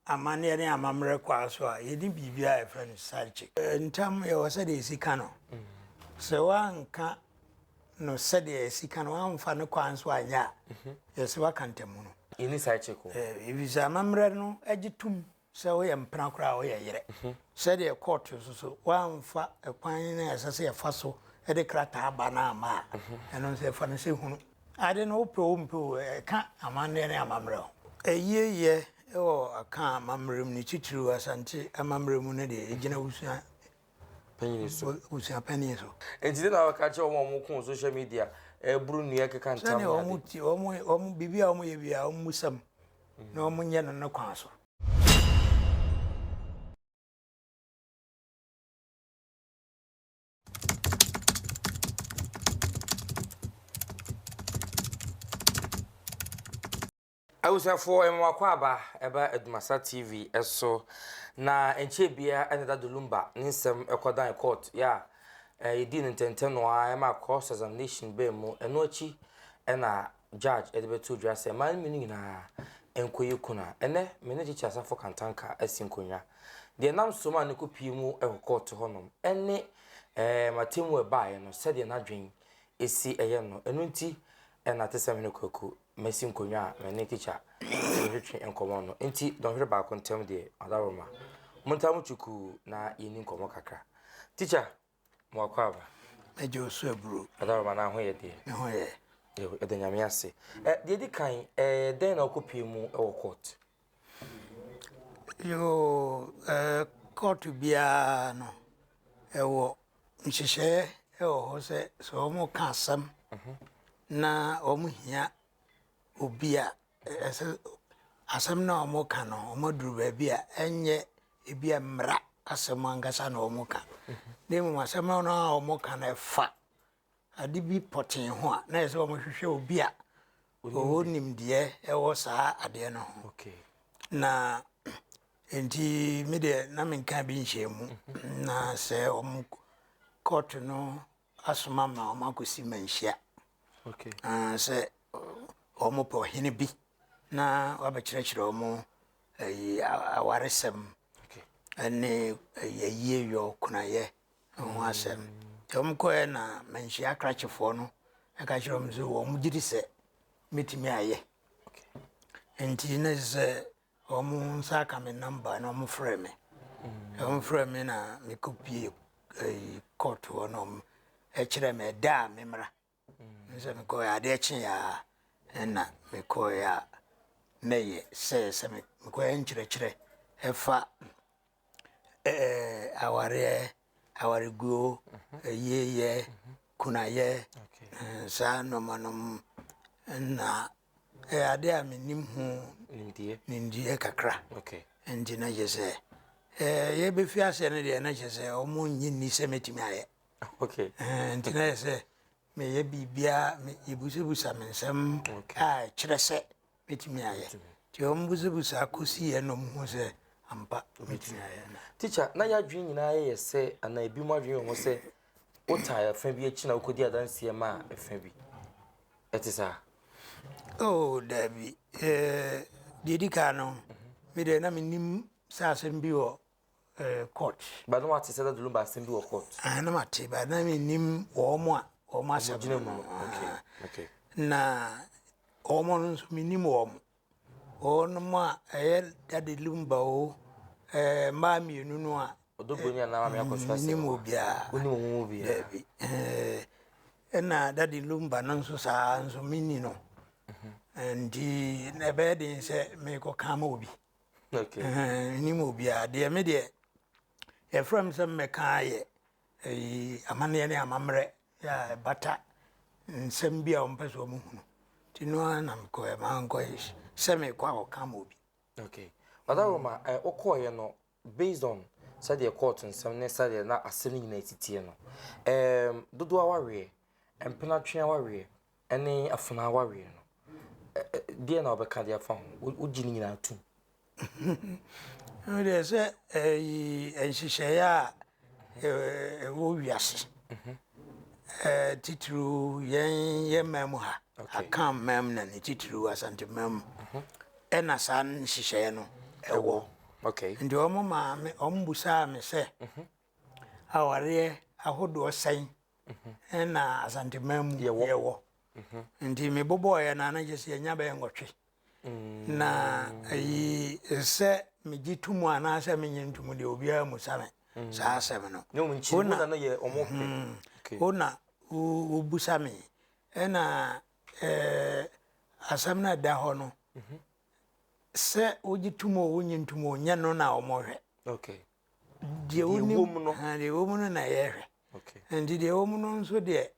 amane ne amamre kwa so a yedi bibia e friend side chick ntam ye wo se de sika no se wanka no se de sika no amfa ne kwa so anya ye se wakantemu no ini side chick ko visa amamre no agitum se wo ye mpena kra wo ye yere se de court so wamfa ekwan na asase ye fa so e de krata aba na ama eno se fa ne se hunu ade no wo mpe ka amane ne amamre ye aka amamrem ni titiri Asante amamrem ne de egina usua panyin so usua panyin so ejide na ka che omo ku social media buru nu ye keka ntam ya de omo bibia omo ye bia omo musam na omo nye no ne kwan so Awusafo emwakwa aba eba ADUMASA TV eso na enche bia eneda do Lumba nsem ekodan court ya yedi ntenten no a ma cross examination be mu eno achi na judge edebetu dwa se man mi nyina enkoyi kuna ene me ne chicha safo Kantanka asinkonya de nam soma ne kopi mu e court honom ene matemu e bae no se de na dwen esi eye no eno nti na tesem ne koku mesi nkonya me ne teacher hwetwe enkomo no enti don hwere ba ko ntem de adaroma montamu chuku na yeni nkomo kakra teacher mo akwa ba ejo so aburo adaroma na ho ye de ho ye edanyame ase de di kan den na okopi mu e wo court yo court bia no ewo nhihye ewo ho se so mo ka asam na omo hia obia asam na omo ka no omo duru ba bia enye ebia mra asam angasa na omo ka de mo asam na omo ka na fa ade bi poten ho a na ese omo hwehwe obia onimde ewo saa ade no okay na enti me de na menka bi nhyiemu na se omo court no asoma ma omo akosi manhia okay se omo po hene bi na wabekirechire omo awaresem okay ene ye yo kunaye ho asem omo ko na manhia krachefo no aka kire omo so omo gidi se metimi aye okay enti ne se omo saka me number na omo frame omo frame na me kopie court wono kire me da memra nse me ko ya de chen ya na me ko ya meye se me ko ya nchire efa aware go ye kunaye sa no manom na ade a menim hu nimdie kakra okay ndi na jese ye be fi ase ne de na jese o mo nyi se metimi aye okay ndi na jese me ye bibia me ibusebusa mensem a kirese metimi aye ti o mbusebusa akosi ye no mu se ampa metimi aye teacher na ya dwen nyina ye se ana ebi mu adwen ho se wota fa bi achi na ukodi adanse ma fa bi etisa oh dabi dedika no me de na menim sasem bi o court ba no ati se da Lumba asem bi wo court na mate ba na menim wo mo a o ma sabina mu okay na o mo no menim wo mo o no ma dade Lumba o ma mienu no a odobonya na ma me akosfa se menim obia oni mo bia na dade Lumba no so sa nso mini no ndi na be de se me ko kama obi okay ni mo bia de me de e from some me ka ye amane ne amamre ya bata nsem bia o mpeso mo hunu ti no na ko e ma nko se me kwa o kama obi okay adaroma okoye no based on said the court nsem ne said na asem nyina titie no dodo awawe empena twen awawe ene afuna awawe no dia na obeka dia fa ho ugini nyina tu no de se enhihye ya wo wiase titru ye mem ha akam mem na ne titru Asante mem ena san nhihye no ewo Okay. Ndi omo maame ombusa me se. Aware ahodo sen. Na Asante mamu yewo. Ndi me bobo ya na jesi enya be ngotwe. Na ayi se me gitumu ana se me nyentumu de obia musame. Sa asem no. No nchi na na ye omo hwe. Okay. Ona ubusa me. Na asam na da ho no. Se ogitumu wonyentumu nya no na omohwe. Okay. Die womu no. Ha die womu no na yehwe. Okay. Ndi die womu no nso de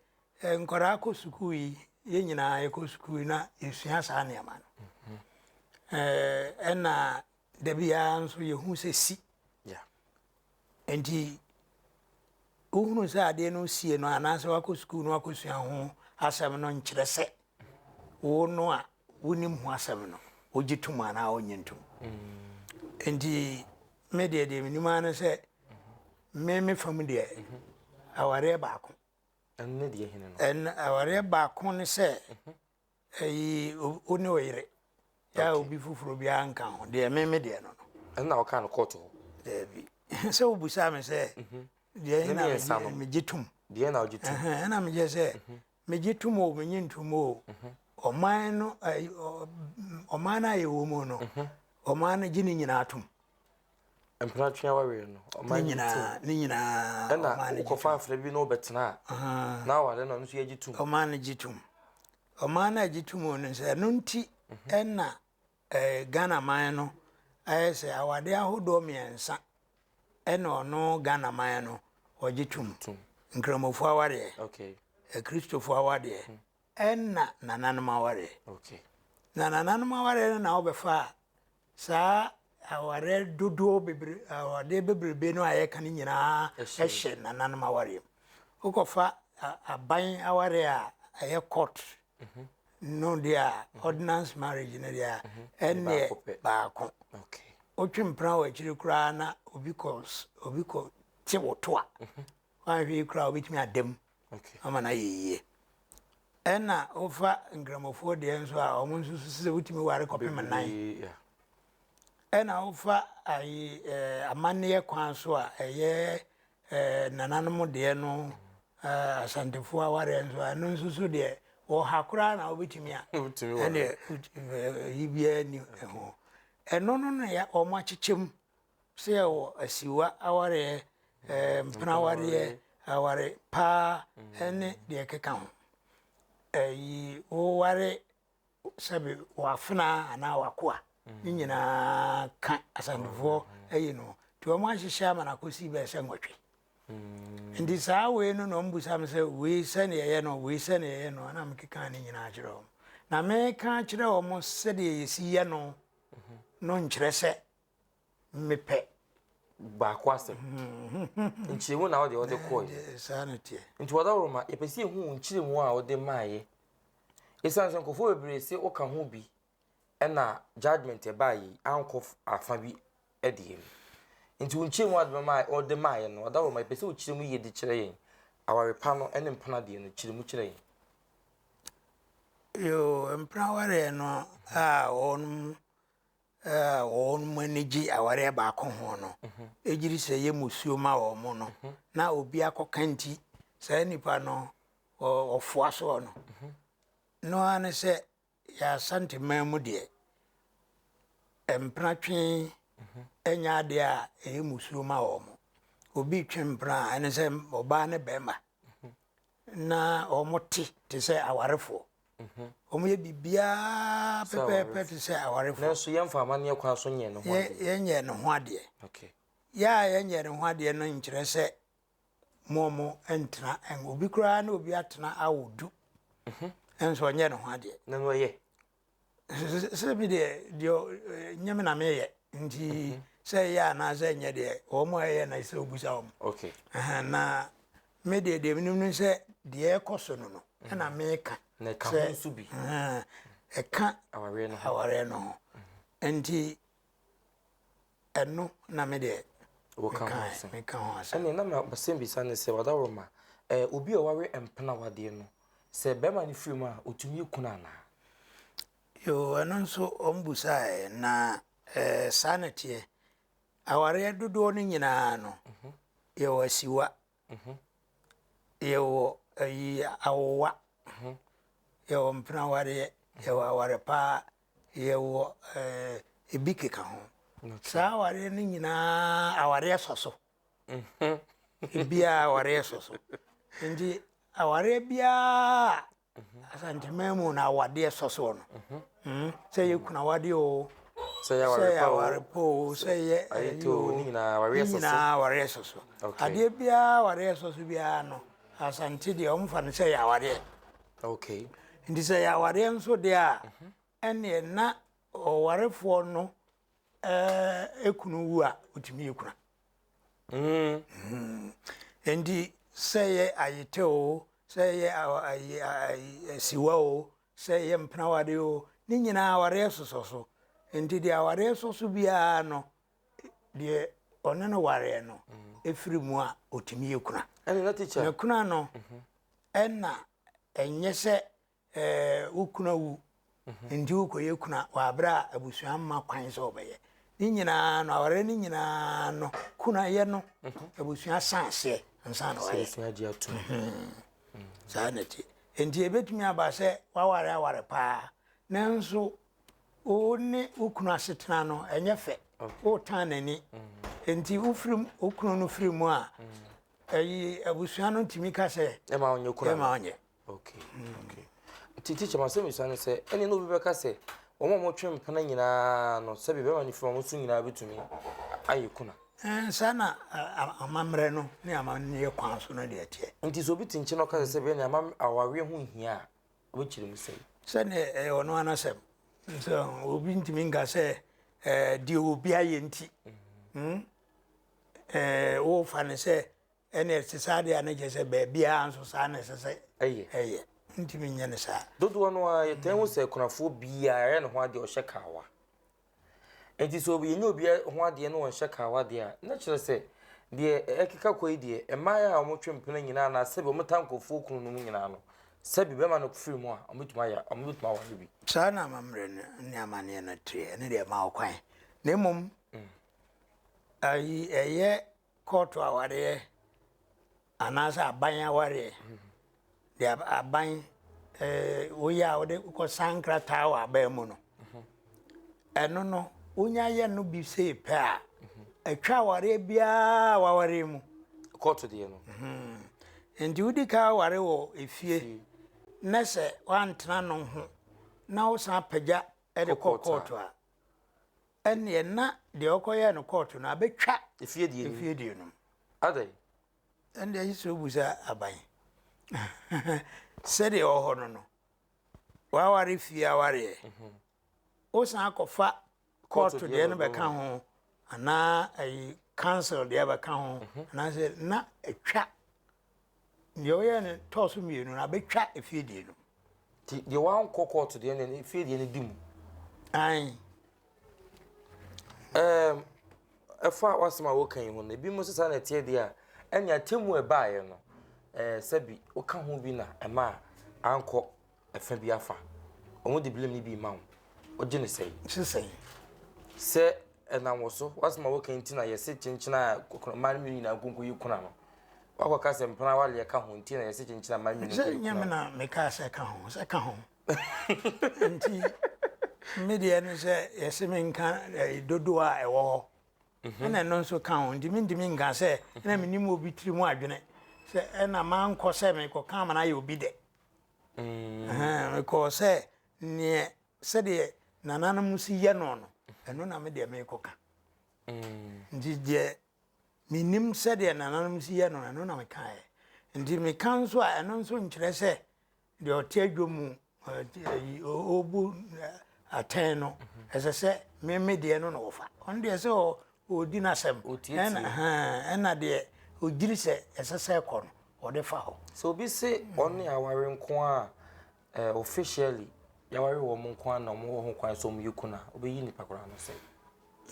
nkora akọ sukuu yi ye nyina ekọ sukuu na esua sa na ma no. Ena da bia nso ye hu se si. Yeah. Ndi uhunu se ade no sie no anase wakọ sukuu no wakọ sua ho asem no nkyere se. Wo no a wonim ho asem no ogitum ana onyentum. Ndi me de minima na se me fam de aware baako. En de hene no. En aware baako ne se ayi oni oyire. Ya obi fufuro bi anka ho de me de no. En na waka no court ho. De bi. Se obusa me se de na me gitum. De na ogitum. Na me je se me gitum o me nyintum o. Oman no oman na ye wo mu no. Oman na gini nyina atum. Empena twa wawe no. Oman nyina ni nyina oman na kofa afre bi no betena. Na wale no nso ye gitum. Oman na gitum. Oman na gitum no se no nti enna Ghana man no ayese awade ahodo miensa ena ono Ghana man no ogitum. Nkramofo awade. Okay. Kristofo awade. Enna nananum awade. Okay. Nananum awade na obefa sa aware dodo bebre awade bebrebe no ayeka ni nyina ehye nananum awade. Ukofa aban awade a aye court. No dia ordinance marriage na dia enne baako. Okay. Otwimpra wa chiri kura na obi ko tiwoto a. Wan hwe kura obi timi adem. Okay. Ama na yeye. Enna ofa ngramofo de nso a omo nso se wutimi ware kopem nan. Yeah. Enna ofa ayi amanne kwan so a eye nananom de no asantefo aware nso anu nso so de o hakura na obitimi a. Ene yibia ni ho. Eno no ya omo achichem se o asiwa aware mpana aware pa ene de keka ho. O ware sabe wafuna ana wakoa nyina ka asandufo no ti o ma hihia ma na kosi be se nwotwe ndi saa we no no mbusa me se we se ne ye no we se ne ye no na mkeka ne nyina akire o na me ka akire o mo se de yesi ye no no nkyere se mepe ba kwase nchi hu na ode koy sanity nti wada roma e pesi hu nchire mu a ode maaye esanso nkofo bebre se o ka hu bi na judgment e bayi ankof afa bi ediem nti nchire mu ade maaye ode maaye no wada roma e pesi o chire mu ye di kire yen aware pa no ene mpana de no chire mu kire yen yo mpana ware no on manage aware ba ko ho no ejiri se ye musuo ma wo mo no na obi akokanti sa nipa no ofua so no no ane se ya Asante mamu de empratwe enya de a e musuo ma wo mo obi twempra ane se oba ne bema na omoti te se awarefo omo ye bibia pepe te se awarefo na so yemfa amane kwa so nye no ho ye nye no ho ade okay ya ye nye no ho ade no nkyere se momo entra en obi kura na obi atena awodu enso nye no ho ade na no ye se bi de dio nyame na me ye nti se ya na se nye de omo ye na se obusa omo okay na me de minnu se de ekoso no na me ka na ka hu su bi eka aware no enti eno na me de wo ka me ka ho asa ene na ma basem bisa ne se wada roma obi o ware empena wade no se bema ni film a otumi kuna na yo eno nso ombusa na sanity aware dodo no nyina no ye wasiwa ye wo ayi awowa ye wo mpena ware ye wo aware pa ye wo ebike ka ho sa aware no nyina aware soso ebia aware soso ndi aware bia Asante memu na awade soso no say ye kuna wade o say aware po say ye ayo ni na aware soso ade bia aware soso bia no Asante de omfa no say aware okay ndi say aware nso de a ene na owarefo no ekunu wu a otimi ekuna ndi say ye ayete o say ye siwa o say ye mpena wade o ni nyina aware soso ndi de aware soso bia no de onene ware no efiri mu a otimi ekuna ene na teacher na kuna no enna enye se ukuna wu ndi ukoye kuna wa bra abusua ma kwan so obeye ni nyina no aware ni nyina no kuna ye no abusua sanse ansa no waye abusua di atu sanati ndi ebetumi aba se waware aware pa nanso oni ukuna setena no enye fe o tanani ndi ufrim ukunu no frimu a ayi abusua no ntimi ka se ma onye kuna ma onye okay teacher ma se mi sane se ene no bi be ka se omo mo twem pana nyina no se bi be ma ni from so nyina betumi ayi kuna sana amamre no ne amane ye kwan so no de atie nti so bi tinche no ka se be ne amam awawe ho hia obechiri mu se ne ono anasem so obi ntimi nga se di obi aye nti wo fa ne se ene sesade anaje se be bia anso sa ne se eye ntimi nya ne sa dodo no a yeten ho se kunafo bia ye ne ho ade o hyekawa enti so obi nye obi ho ade no o hyekawa de a na kire se de ekeka koi de emaya a omotwempena nyina na se be omtankofo kunu no nyina no se bi be ma no free mu a omutuma ya omutuma wa bi sa na mamre ne amane na tre ne de ma okwan ne mum ayi eye koto aware anasa aban aware de aban oya ode ko sankra tawa ba mu no eno no onya ye no bi se pe a atwa aware bia waware mu koto de no endi udi ka aware wo efie na se wantena no ho na wo san pagya e de koto a ene na de okoye no koto na betwa efie die no adai ende yiso buza aban sede oho no waware fie aware o san akofa koto de no beka ho ana ai council de beka ho na se na etwa yo ye ne toso mienu na betwa efie die no ti de wan koto de ne efie die ne dimu ai efa wasema wokan ho na bi mo sesa na tie de a enya temu e baaye no sabi woka ho bi na ema anko efa bi afa omo de blame ni bi ma wo oje ne sei se enam wo so wasema wokan ti na yese chinchina kokoro man mi na gungu yi kuna no wako ka se mpana wale ka ho ti na yese chinchina man mi ni se nyame na me ka se ka ho nti media no se yese me nka dodo a ewo ena no so ka ho ndimi nga se na me ni mo bi tiri mu adwene se ena man ko se me ko ka mana ye obi de me ko se ne se de nanana musi ye no eno na me de me ko ka ndi de minim se de nanana musi ye no eno na me ka e ndi me kan so a eno so nkyere se de ote adwomu obu aten no ese se me de no no fa on de se odi na sem ena de ogiri se esese ko no ode fa ho so bi se on aware nko a officially yaware wo mo nko na mo ho kwan so mo yikuna obeyi ni pakora no se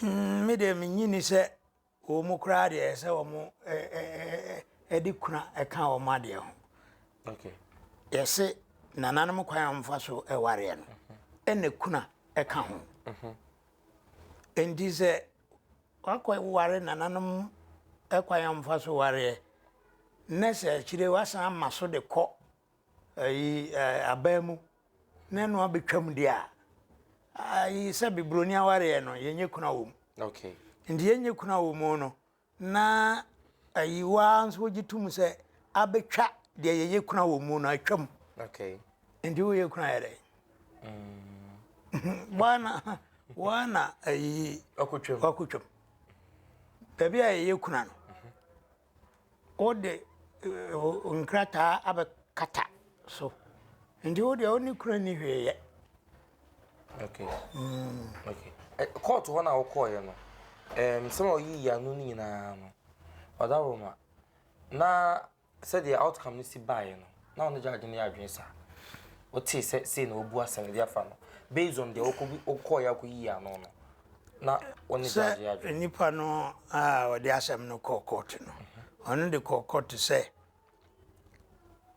me de me nyini se wo mo kra de se wo mo edi kuna eka wo ma de ho okay yese nananum kwan amfa so eware no ena kuna eka ho endi se wakwa ware nananom ekwa yamfa so ware nese chire wasan maso de kɔ abamu ne no abetwam dia ayi se bibroni aware no yenye kuna wom okay ndi yenye kuna wom no na ayi wa nso gitum se abetwa de yenye kuna wom no atwam okay ndi wo ye kuna yare wana ayi akutwam baby ayi kuna no ode nkrata abekata so ndi ode oni kuna ni hweye okay okay court ho na wo call ye no some of you ya no nyina no odawoma na said the outcome ni si bae no na on judge ni adwen sa o ti say na obu asem dia fa no based on the call ya ko yi ano no na on judge ya adwen nipa no ode asem no court no on the court say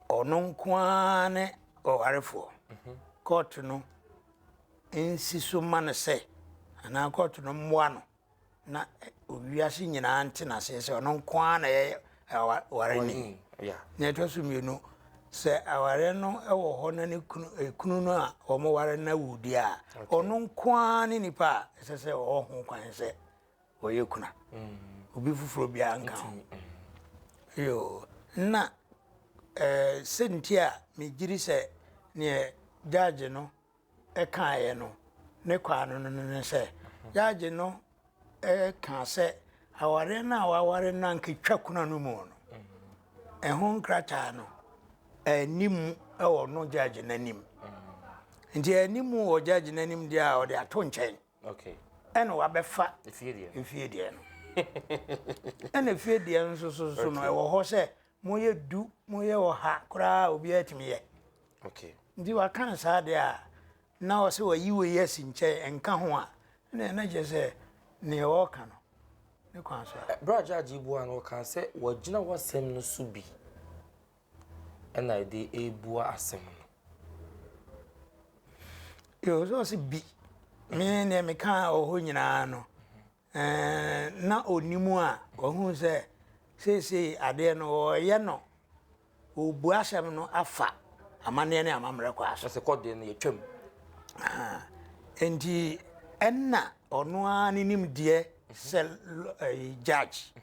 ono nkwane o arefo court no insiso man say ana court no mwa no na owiase nyina ante na se ono nkwane ye ware ni na to so mienu se aware no ewo ho na ne kunu no a omo ware na wudi a ono nkwane nipa se o ho kwan se oye kuna obi fufuro bia nka yo na sentia mi giri se ne judge no e kan ye no ne kwa no se judge no kan se aware na aware na nketwa kuna no mu no ehon krata no anim ewo no judge nanim nti anim wo judge nanim dia o de ato nchen okay eno wabefa efie no ena efie nso so no ewo ho se moye du moye oha kura obi atimi ye okay ndi wakan sa de a na o se wayiwe yes nche enka ho a na je se ne o ka no ne kwan so bra judge ibu an kan se wagina wasem no so bi ena de ebu asem no yo so se bi me ne me kan o ho nyina no na onimu a ohun se ade no ye no obu asem no afa amane ne amamre kwa so se kode no yetwam enti enna ono ani nim die se judge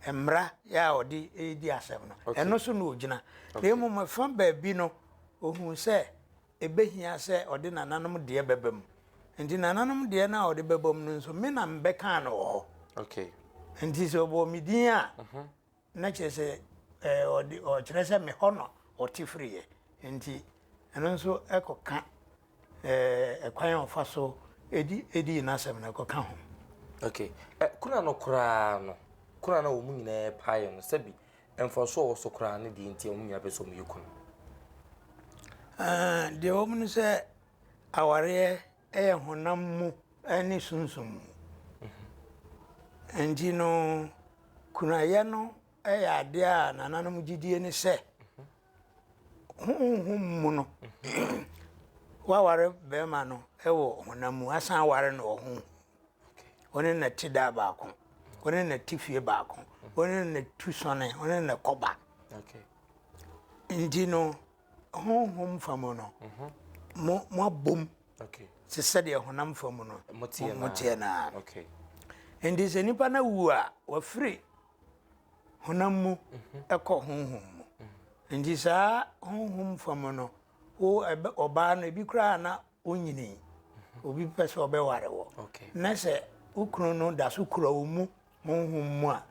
emra ya odi edi asem no eno so no ogina na mu mafa ba bi no ohun se ebehia se odi nananom die bebam enti nananom die na odi bebam no nso me na mbeka no ho okay enti so bo midin a na chese odi o chese me hono oti free enti eno nso ekoka ekwan ofa so edi na asem na ekoka ho okay kuna no kura no kuna na wo mu nyina paaye no sabi emfoso wo so kura ne di nti wo mu nyina beso mu yekunu de wo mu se aware honam mu ani sunsum enti no kuna ye no ade a nananom gidie ni se mu no waware be ma no ewo honam mu asan ware no ho one na tida ba ko one na tifie ba ko one na tusone one na koba okay enti no honhom famo no mo bom okay se sede honam famo no motie na okay enti se nipa na wu a wa free honam mu ekọ honhom mu enti sa honhom famo no o oba no ebi kra na onyini obi pese obeware wo okay na se ukunu no da so kura wo mu honhom mu a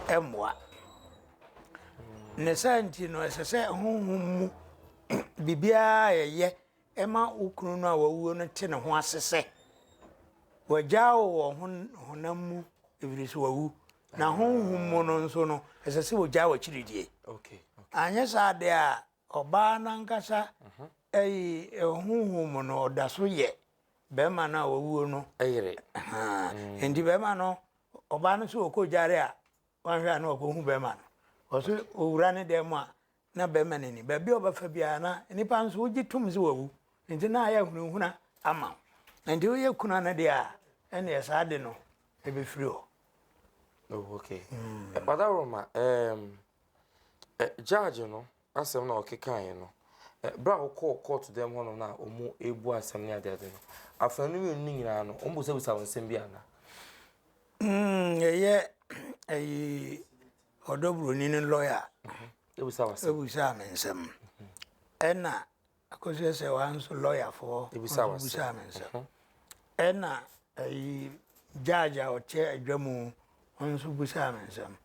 emwa ne santi no se honhom mu bibia ye ema ukunu no a wawuo no te ne ho asese wagyawo wo honam mu ebiriso wawu na honhom mu no nso no se wagyawo chiridie okay anya sa de a oba na nkasa honhom no da so ye be ma na wawuo no ayire endi be ma no oba no so okojare a wanhwa na okohu be ma no oso owura ne dem a na be ma nini be bi obafa bia na nipa nso ogitum se wawu enti na aya hunhuna ama endi oye kuna na de a ene esa de no be free. Oh, okay. But that Roma, judge, you know, asem na okeka yen no. Bra wo court them hono na omu ebu asem ne ade ade no. Afanu mi nni nyina no, ombo se busa wonsem bia na. Ye odobro ni lawyer. Ebusa wase. Ebusa mensem. Ena akosi se wanso lawyer for ebusa wase. Ena judge a oche adwamu onso busa mensem.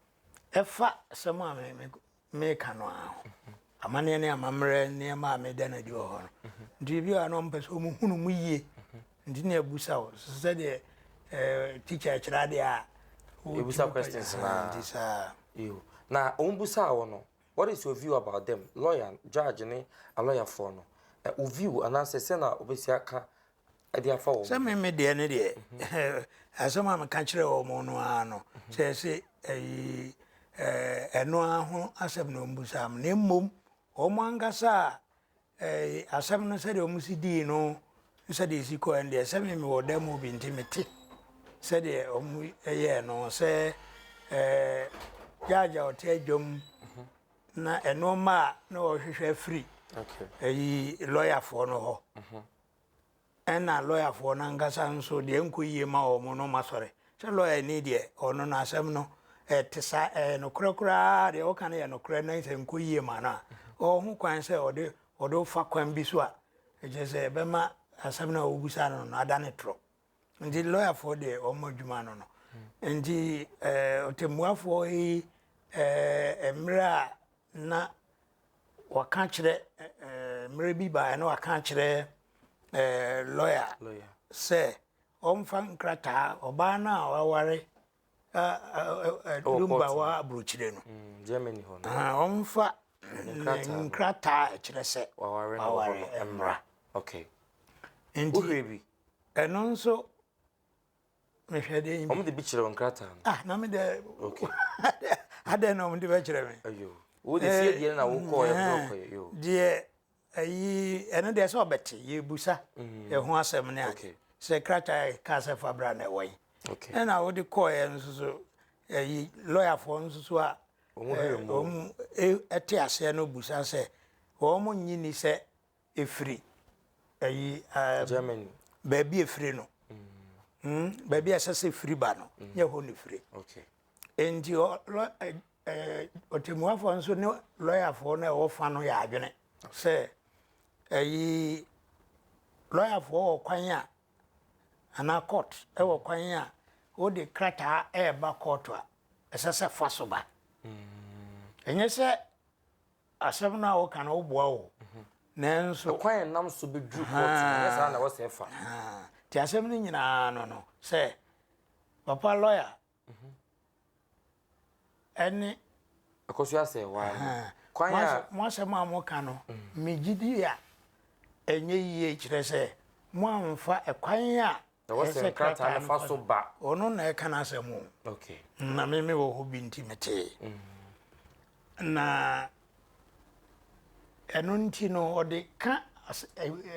Efa sema me kano aho. Amane ne amamre ne ma me da na di ho no. Ndi bi ano mpeso mu hunu mu yie. Ndi na ebusa wo. Se de teacher kira de a ebusa questions na. Ndi sa You. Na ombusa wo no. What is your view about them? Lawyer, judge ne a lawyer for no. O view and answer say na obesi aka e dey afa wo. Se me de ne de. Asoma me ka kire wo mo no ano. Se eno aho asem no mbusa am ne mom o mo angasa asem no se de o musidi no se de siko ende se me wo dem obi ntimete se de o mu ye no se jaja o te dwom na eno ma na o hwehwe free okay lawyer for no ho ena lawyer for na angasa nso de enkoyie ma o mo no masore se lawyer ni de ono na asem no tisa no kura de o kan ye no kura na se nkoyie ma na o hu kwan se o fa kwan bi so a je se be ma asem na obusa no na ada ne tro ndi lawyer for de o modwuma no ndi otemuafo emra na waka kire emra bi ba na waka kire lawyer se omfa nkrata oba na waware Lumba wa bruchire no Germany ho no omfa nkrata kire se waware emra okay ndi eno nso me hwede imi de bi kire nkrata na me de okay ade no me de be kire me ayo wo de fie de na wo ko yo de eno de so beti ye busa ye ho asem ne okay se krata ka se fabra na won okay ena wo de ko ye nso lawyer for nso a ete ase no busa se wo mo nyini se efri Germany baby efri no baby asase free ba no ye ho ni free okay endi otemuafo nso ne lawyer for na wo fa no ya adwene se lawyer for kwan a ana court wo kwan a o de krata ba court a esase fa so ba enye se asem na wo kan wo boa wo nanso kwan nam so bedru court ne sa na wo se fa ti asem ni nyina no se papa lawyer eni akosu ase wa kwan a mo asem a mo kan no megidi a enye yie kire se mo amfa ekwan a da wo se krata na fa so ba ono na e kan asem okay na me wo ho bi ntimete na eno ntino ode ka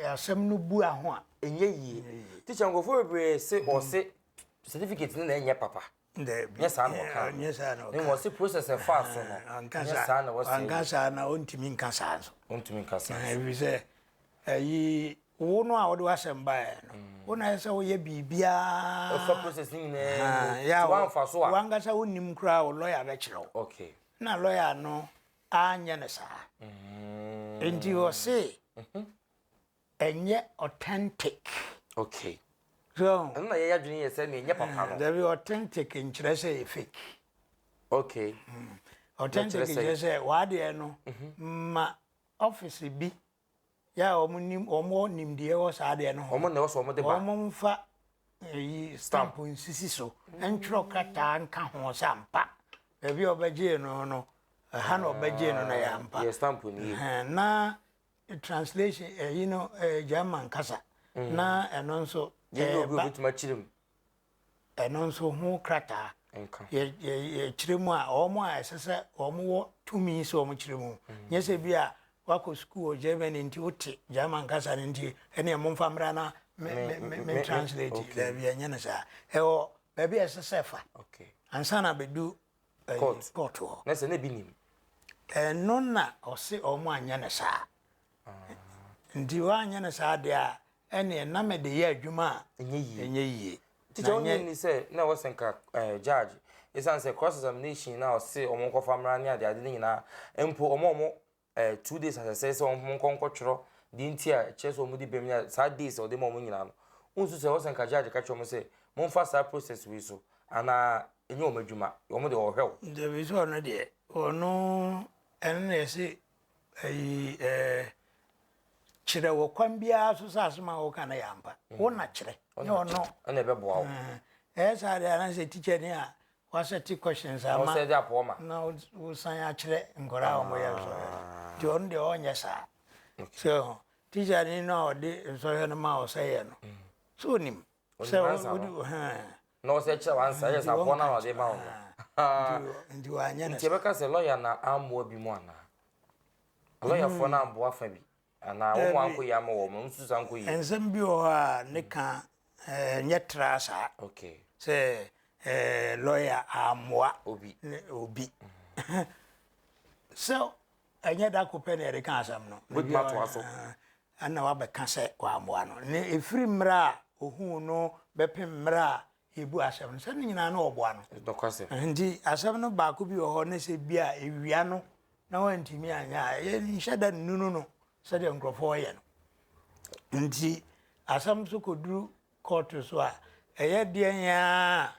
asem no bu aho a enye yie teacher ngofo bebre se o se certificate na enye papa yes I know yes I know ni wo se process e fa so no yes I know ankasa na ontimi nkasa so ontimi nkasa ebi se ayi wo no a wo de wasem ba no wo na se wo ye bibia for process ni na wan fa so a wangasa wo nim kra wo lawyer be kire okay na lawyer no anya ne sa endi wo se enye authentic okay so na ye yadwene ye se na enye papa no there be authentic in kire say fake okay authentic kire say wa de no ma office bi ya omo nim de wo sa de no omo na wo so omo de ba omo mfa stamp nsisi so entro kata nka ho sampa ebi obaje no ha na obaje no na ya mpa yes stamp ni na translation German kasa na eno nso obi tuma chirim eno nso hu krata enka ye chirimu a omo a esese omo wo tumi so omo chirimu nyese bia wako school German nti uti German kasa nti ene mo mfamra na me translate da bia nyene sa baby SSF. Okay. And sana bedu court. Na se na bi nim. No na o se o mo anya na sa. Ndi wa anya na sa de a ene na me de ye adwuma enye yie. Teacher onye ni say na wo senka judge. Isan say cross examination na o se o mo ko famra ne ade ni nyina empo o mo 2 days as say o mo ko tworo di ntia che so mo di bem na sa days o de mo nyina no. Unsu say wo senka judge ka cho mo say mo fa sa process we so ana enye o madwuma o mo de o hwew. The vision no de ono ene se chire wo kwan bia so sasema wo kana yamba wo na chire ne ono ana be boa wo sa de ana se teacher ni a wa set questions ama wo se de apoma na wo san ya chire ngora wo ya so John de onye sa so teacher ni no de so he no ma o say no so nim so wo no se che wan sa yes apona no de ma wo ndi wa nya na nti be ka se lawyer na ammo bi mu ana lawyer for na ambo afa bi ana wo anko ya ma wo mo nsusa anko yi ensem bi o ha ne ka nyetra sa okay say lawyer amwa obi so anya da ko pe ne ka asam no good matter aso ana wa be ka se wa amwa no ne efiri mra ohu no bepem mra ebu asam no se nyina na oboa no dokwase ndi asam no ba ko bi o ho ne se bia ewia no na wantimi anya ye nhada nunu no se de nkrofo ye no ndi asam so koduru court so a eye de anya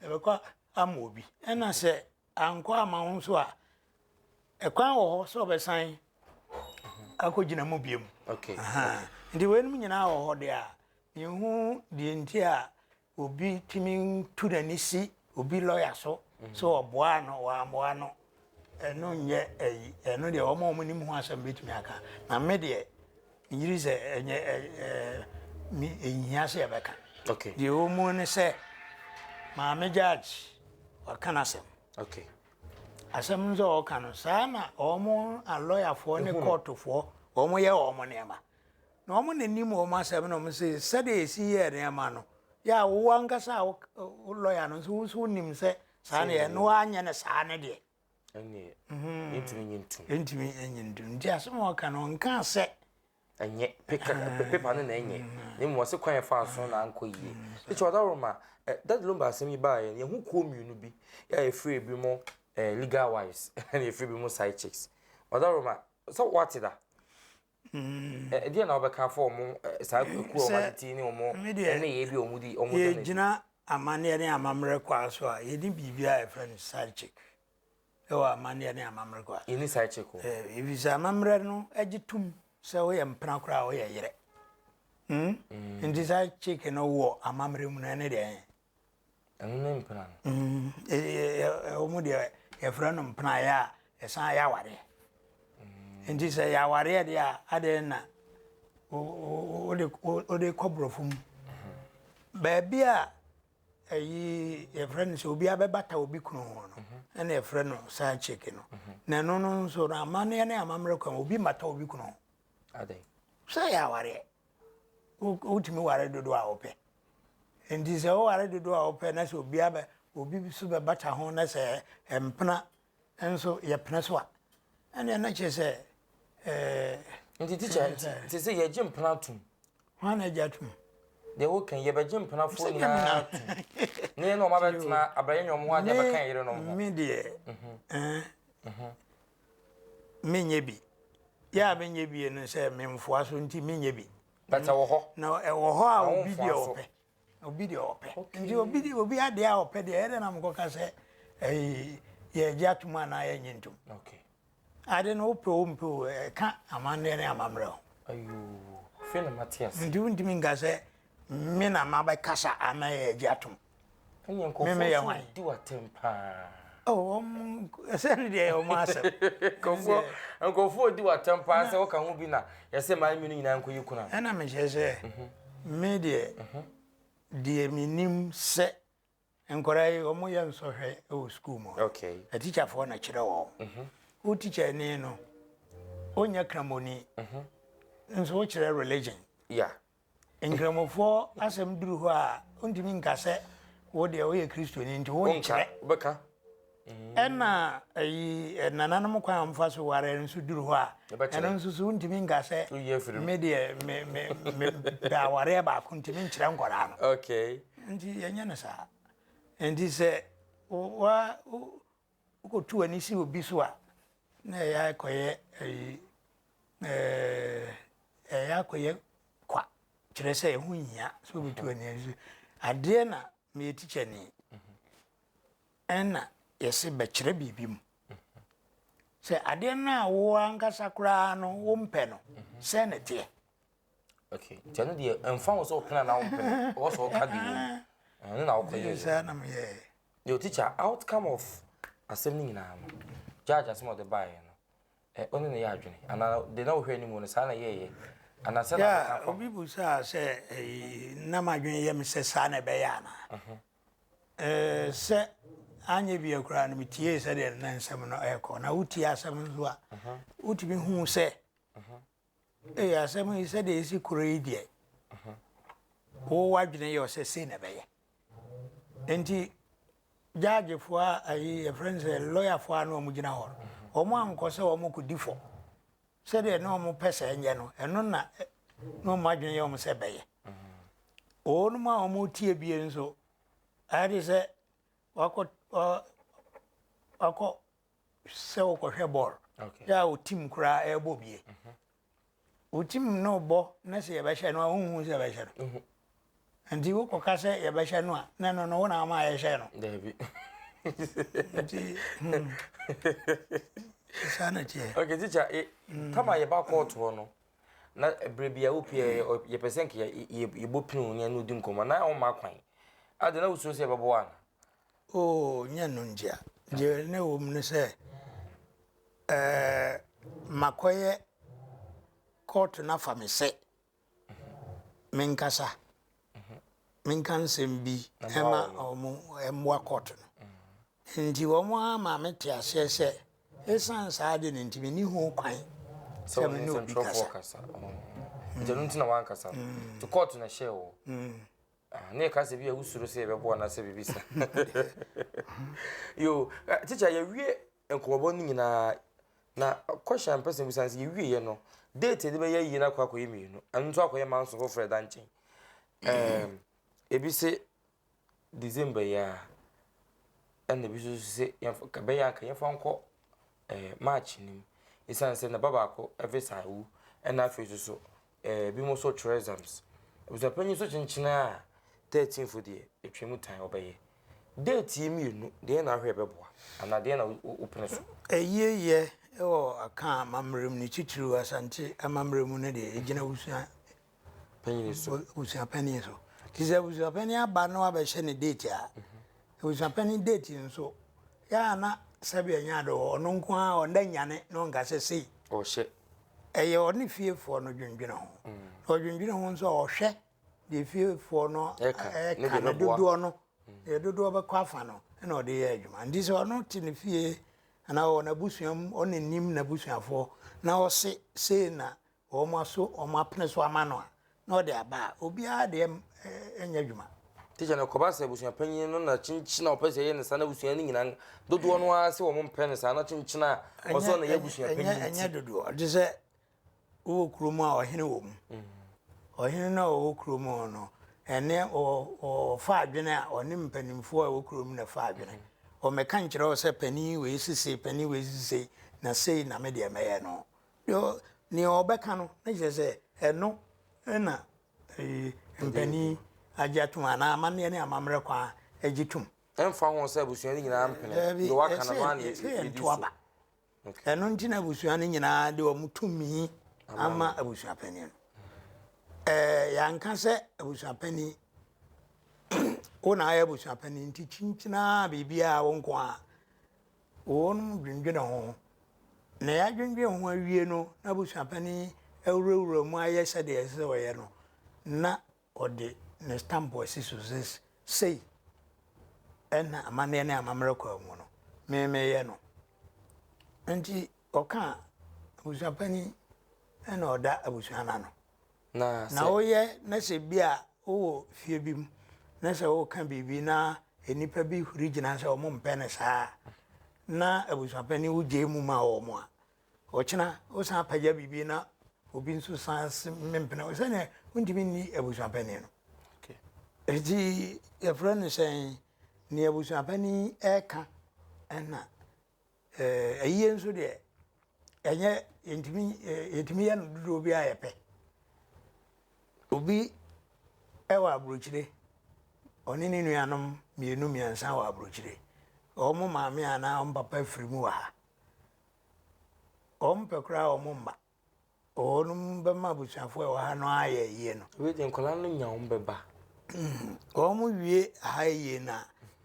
e ko amobi ena se anko ama ho so a ekwan wo ho so besan akogina mu biem okay ndi wenum nyina wo ho de a yehu de nti a obi timi tudani si obi lawyer so oboa no wa amoa no eno nye eno de omo nim ho asam betumi aka na me de yiri se enye mi enyia se ebeka okay de omo ne se ma me judge wa kana asem okay asem nzo kana sana omo a lawyer for ne court for omo ye omo ne ma na omo ne nim omo asem no mo se de esi ye ne ma no ya wo angasa lawyer no so nim se sana ye no anya ne sana de enye intimi enyintu ndi asem o kana nka se enye paper no na enye ne mo se kwan fa so na anko yie e cho da roma that Lumba asem yi ba ye hu ko miunu bi ya e free bi mo legal wise and e free bi mo side chicks oda roma so what is that dia na obeka for mo sa ku o matiti ni mo ene ye bi omudi ye gina amane ne amamre kwa so a ye di bibia e friend side chick ewa amane ne amamre kwa ini side chick o visa amamre no agitum se wo ye mpna kura wo ye yere ndi side chick no wo amamre mu na ne de enu mpna omu de e friend mpna ya esan ya ware ndi se ya ware de a ade na o de kobrofum baby a ayi e friend so obi abebata obi kunu ho no na e friend no sa check no na no no so na amane na amamre kwa obi mata obi kunu ho ade sa ya ware ultimi ware dodo a ope ndi se o ware dodo a ope na so obi so bebata ho na se empna enso ye pna so a ene na che se nti teacher nti se ye jim pna tum wana jatum de wo kan ye be jim pna fo na ne no ma betna abraye nyom ho ade be kan yire no ho me de menye bi ya menye bi no se memfo aso nti menye bi bata wo ho na e wo ho a obi de ope nti obi ade a ope de ere na mkoka se ye jatuma na ye nyintum okay ade no pro ka amane ne amamre ayo fena Matias ndi ngase me na ma ba kasa ama ye jatum enye nko di watempa sen de o masa nkofo di watempa se wo ka hu bi na ye se ma mi nyina nko yikuna ana me jese me de minim se enkorai o mo yan so hwe o school mo okay a teacher for na kire wo o teacher ni no onya kramoni nso o kire religion yeah engramofo asem duru ho a ondimi nkase wo de wo ye Kristo ni nti wo nkyerɛ beka ɛna nananom kwan amfa so ware nso duru hɔ a ɛno nso so ntimi nka sɛ me de me da ware ba ko ntimi nkyerɛ nkɔra no okay nti yenye ne sa nti sɛ wa ko tu ani si obi so a na ya koye ya koye kwa kyerɛ sɛ ɛho hia so obi tu ani so ade na me teacher ni ɛna yɛse bɛkyerɛ biribi mu sɛ ade na wo ankasa kura no wo mpɛ no sɛ ne teɛ okay tɛno deɛ ɛmfa wo sɛ wokena na wo mpɛ wo sɛ woka de wo ɛno na wokɔyɛ sɛ na meyɛ yo teacher outcome of asɛm no nyinaa no judge asɛm ɔde baeɛ no ɔne ne yɛ adwene anaa de na wohwɛ anim no saa na yɛyɛ anaa sɛ na obi bu saa sɛ na madwene yɛ me sɛ saa na ɛbɛyɛ ana sɛ anye bi akura no metie sɛ de na nsɛm no ɛkɔ na wotie asɛm nso a wotumi hu sɛ asɛm yi sɛ de esi kuro yi deɛ wo wadwene yɛ sɛ sei na ɛbɛyɛ enti judgefoɔ a yɛ friends lawyerfoɔ a na ɔmo gyina hɔ ɔmo ankɔ sɛ ɔmo kɔdi fɔ sɛ de na ɔmo pɛ sɛ ɛnyɛ no ɛno na ɔmo adwene yɛ ɔmo sɛ bɛyɛ ɔnom a ɔmo tie bie nso ayɛ sɛ wakɔ sɛ wokɔhwɛ ball ya o team kura ɛbɔ bie o team no bɔ na sɛ yɛbɛhyɛ no a wohu sɛ yɛbɛhyɛ no nti wokɔka sɛ yɛbɛhyɛ no a na no wo na ama yɛhyɛ no dabi nti saa na tiɛ okay teacher tama yɛba court hɔ no na ɛberɛ bia wopie yɛpɛ sɛ nka yɛbɔ pinu ne no di nkɔmmɔ na woma kwan ade na wosuo sɛ yɛbɛbɔ ana nyɛ no ntia gye ne wɔ mu ne sɛ makɔyɛ court na fa me sɛ menkasa menka nsɛm bi ɛma ɔmo ɛmmoa court no nti wɔn ama me te aseɛ sɛ ɛsan saa de ne ntimi ni ho kwan sɛ me ne obi kasa nti no ntina wankasa to court na hyɛ wo ne ka sɛ bi a wusuro sɛ yɛbɛbɔ na sɛ bibisa yo teacher yɛwie nkɔmmɔbɔ no nyinaa na question person bisa sɛ yɛwie yɛ no date de bɛyɛ yi na akɔ akɔyɛ mmienu ɛno nso akɔyɛ manso foforɔ da nkyɛn ebi sɛ December ya ɛna bi so sɛ yɛmfa bɛyɛ anka yɛmfa nkɔ March nim ɛsiane sɛ na baba akɔ ɛfɛ saa wu ɛna afei so bi mo so twerɛ exams ebusapanyin so kyenkyena a 13 for deɛ etwemu tan ɔbɛyɛ date yi mmienu deɛ na ahwɛ bɛboa ana deɛ na wopene so ɛyɛ ɛwɔ aka amammerɛm ne titiri Asante amammerɛm no deɛ ɛgyina wusua panyin so wusua panyin so tizɛ wusua panyin aba no abɛhyɛ ne date a wusua panyin date nso ya na sabi anya do ɔno nko a ɔnda nyane no nka sɛ sei ɔhyɛ ɛyɛ ɔne fiefo no dwendwene ho ɔdwendwene ho nso ɔhwɛ de fiefo no ɛka na dodoɔ no dodoɔ bɛkɔ afa no na ɔde yɛ adwuma ndi sɛ ɔno te ne fie ana ɔna busuam ɔne nim na busuafo na ɔse sei na ɔmo aso ɔmo apene so ama no a na ɔde aba obiara de ɛnya adwuma teacher na kɔba sɛ busuapanyin no na kyenkyena ɔpɛ sɛ yɛ ne sa na busua no nyina dodoɔ no a sɛ ɔmo mpɛ ne sa na kyenkyena a ɔsɔ na yɛ busuapanyin ɛnya dodoɔ de sɛ wo kurom a ɔhene wɔ mu ɔhene no a ɔwɔ kurom no ɛne ɔfa adwene a ɔne mpanimfoɔ a ɛwɔ kurom na fa adwene ɔmɛka nkyerɛ wo sɛ panin wei sise na sei na me deɛ mɛyɛ no yo ne ɔbɛka no na kyerɛ sɛ ɛno ɛna mpanin agye atom anaa amanneɛ ne amammerɛ kwa agye tom ɛmfa ho sɛ abusua no nyinaa mpene de waka na no a ne yɛdi so ɛno nti na abusua no nyinaa de ɔmo tumi ama abusua panin no yɛanka sɛ abusua panin wo na ayɛ abusua panin nti kyinkyinaa biribiaa wo nko a wɔnom dwendwene ho na yɛadwendwene ho awie no na abusua panin awurawura mu ayɛ sɛdeɛ ɛsɛ sɛ ɔyɛ no na ɔde ne stamp asi so sei ɛna amanneɛ ne amammerɛ kɔ mu no memeyɛ no nti ɔka abusua panin ɛna ɔda abusua no ano na woyɛ na sɛ bi a wowɔ fie bi mu na se wo ka bibi na enipa bi hurigina se omo mpene saa na abusuapani wo je mu ma wo mo a ochina wo san paja bibi na obi nso san mempene wo se ne undimi ni abusuapani no okay eji e friend say ni abusuapani eka ena ayiye nso de enye entimi ya no dudu obi ayepe obi ewa abrochire oni ni nuanom mienu miansa wa abrochire omo maame ana om papa firimu wa ha om pekra omo mma onum be ma busuafo e wa ha no aye yie no we den kola no nya om beba omo wie ha yie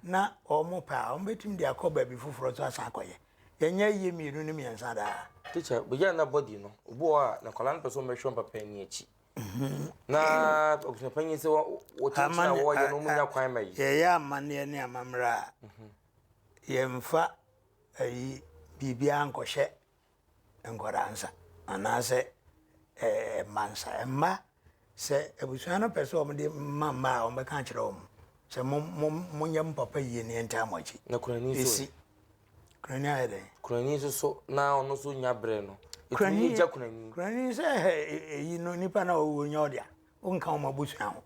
na omo pa om betim de akoba bi foforo so asa akoye yenya yie mienu ni miansa da teacher we ya na body no obo a na kola no person me hwon papa ni achi na obusuapanyi se wo tinchina wo ye no munya kwan mai ye ya amane ne amamra ye mfa ayi bibia nkɔhye nkoransa anase mansa emma se ebusua no pese o mde mama o me kan kyerɛ o se monyam papa yie ne ntamochi na kurani so kurani ayede kurani so na ono so nya bre no kurani ja kurani se eyi no nipa na o nya odia o nka o mabusua ho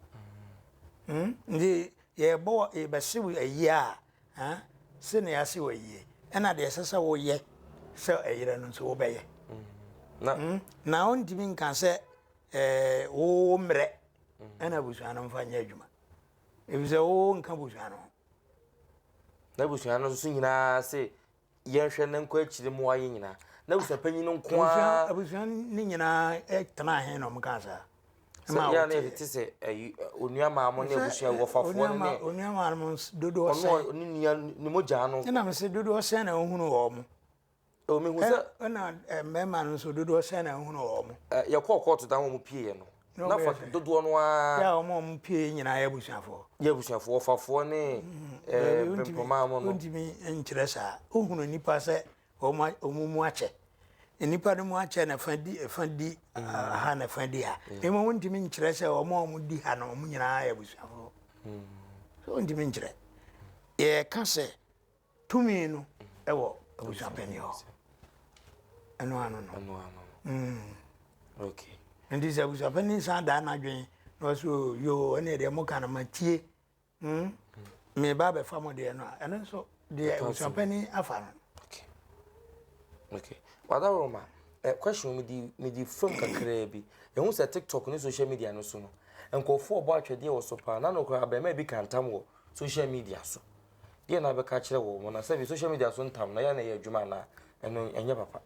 ndi ye bo e besiwu ayi a ha se ne ase wo yie ena de sesa wo ye se eyire no so wo beye na on dimi nka se wo mre ena busua no mfa nya adwuma ebize wo nka busua no na busua no so nyina se yenhwe ne nkwa akire mu aye nyina na busua panyi no nko a busua ni nyina tena he no mka sa ma ya ne ti se onua maamo ne busua wo fafo ne onua maamo dodo ose oni nua ni moja no na me se dodo ose na ohunu wo mo o me hu se na mema no so dodo ose na ohunu wo mo ye court dan wo mu pie no na fa dodo no a ya wo mo pie nyina ya busuafo wo fafo ne pempoma mo no ntimi nkyerɛ saa ohunu nipa se omumu ache nipa no mu ache na fandi ha na fandi ha emo ntimi nkyerɛ sɛ omo di ha na omo nyina ya busuafo so ntimi nkyerɛ ye ka sɛ tumi no ewo abusuapani ho ano okay ndi sɛ abusuapani sa da na dwen no so yo ene de mo kana matie me ba be fa mo de no eno so de abusuapani afa no okay wada roma question me di film kakra bi ehun se TikTok ni social media no so no enkofo obo atwede wo so pa na no kra ba ma bi kantam wo social media so de na be ka kire wo mo na se bi social media so ntam na ya na ye adwuma na eno enye papa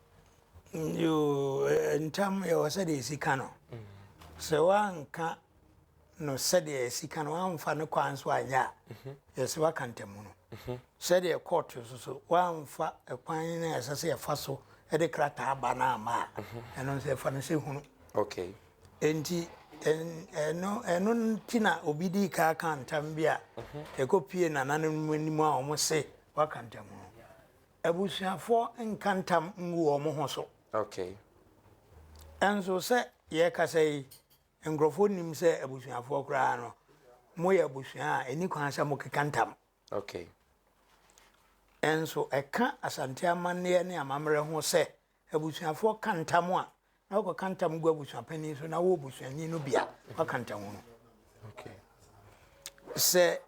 yo ntam ye wasa de sika no se wanka no se de sika no amfa ne kwan so anya ye se wakantam no se de court so wamfa kwan na asase ye fa so e de krata aba na ama eno se fa ne se hunu okay enti eno tina obidi ka kantam bia e kopie na nanem anim a omo se wakantam no abusuafo nkantam ngu omo ho so okay enso se ye ka sei ngrofo nim se abusuafo kra no mo ye abusua eni kwan se mo kantam okay enso eka asante amanne ne amamre ho se abusuafo kantam a na ko kantam gu abusuapani so na wo abusuani no bia wakantam no okay se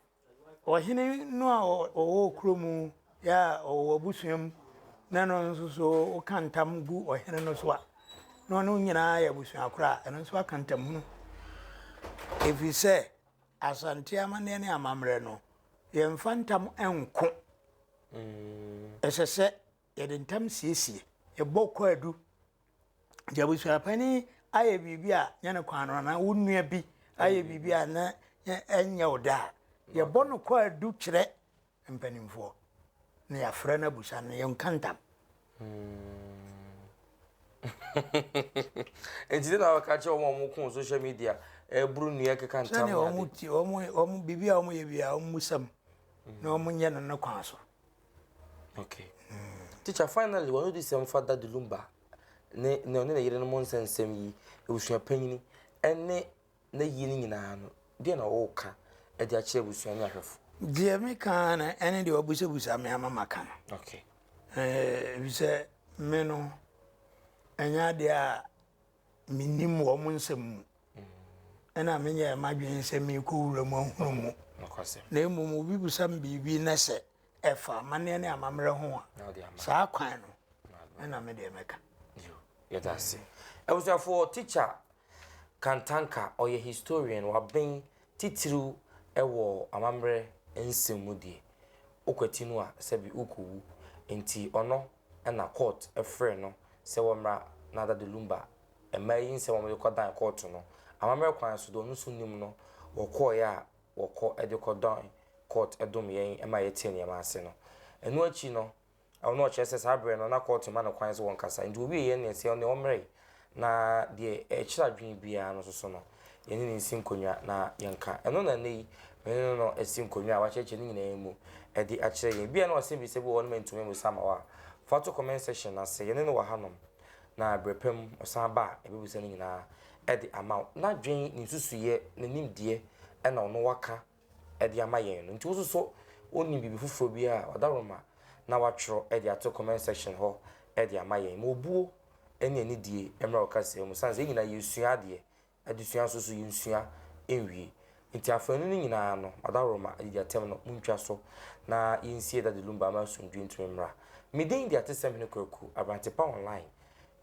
ohene no a o kromu ya o abusuam na no so kantam gu ohene no so a no nyina ya busua kra eno so akantam hunu efi se asante amane ne amamre no ye mfantam enko esese ye dentam siesie ye bokọ adu je busua pani aye bibia nyane kwan na wonua bi aye bibia na enya oda ye bono kọ adu kire mpanimfo na ya fra na busa na ye nkantam enti na ka che omo ku social media buru nua keka ntam na omo bibia omo ye bia omo musam na omo nye no kwan so okay teacher finally one of this father de Lumba ne yire no monsensem yi ebusua panyini ene na yi ni nyina no de na wo ka e di akyere busua ne ahwefo die me kan na ene de obusebusa me amama kan okay bi se me no enya de a minim wo mo nsem ena me nya madwen se me ko wura mu ahunu mu na emu obi busa m bibi na se efa mane ne amamre ho a saa kwan no ena me de meka yo that's it I was for teacher Kantanka or your historian wa ben titiru ewo amamre nsemu die okwati no a sebi ukowu enti ono na court efre no se womra na da de Lumba emayin se womre kodan court no amamre kwan so do no sunim no wokọ ya wokọ edikodan court edom yen ema yete ne ma ase no enu achi no ono chese sabre no na court ma no kwan so won kasa ndi obi yen ne se ne omre na de echira dwen bia no so no yeni ni nsinkonwa na yenka eno na nei no esinkonwa wa cheche ni nyina emu edi akire yen bia na osimbi se bo won mentume mu sama wa photo comment section na se yeni no wa hanom na brepem osan ba ebebusa ni nyina edi ama na dwen ni susuye na nimdie ena ono waka edi ama yen no nti wo so oni bibi fufuro bia odaroma na watro edi ato comment section ho edi ama yen mo buo eni ani die emra okase mu sanze nyina yesua de adusua so yensua enwie nti afanu ni nyina no odaroma edi atem no muntwa so na yensie da de Lumba ma sundwe ntumra midin de atesem ne kwaku abrantepa online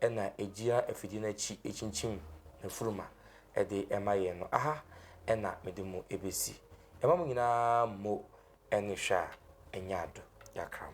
ena egia afidi na chi echinchim na furuma ede ema yen no aha ena medemu ebesi ema mu nyina mo eni hwa enyado yakram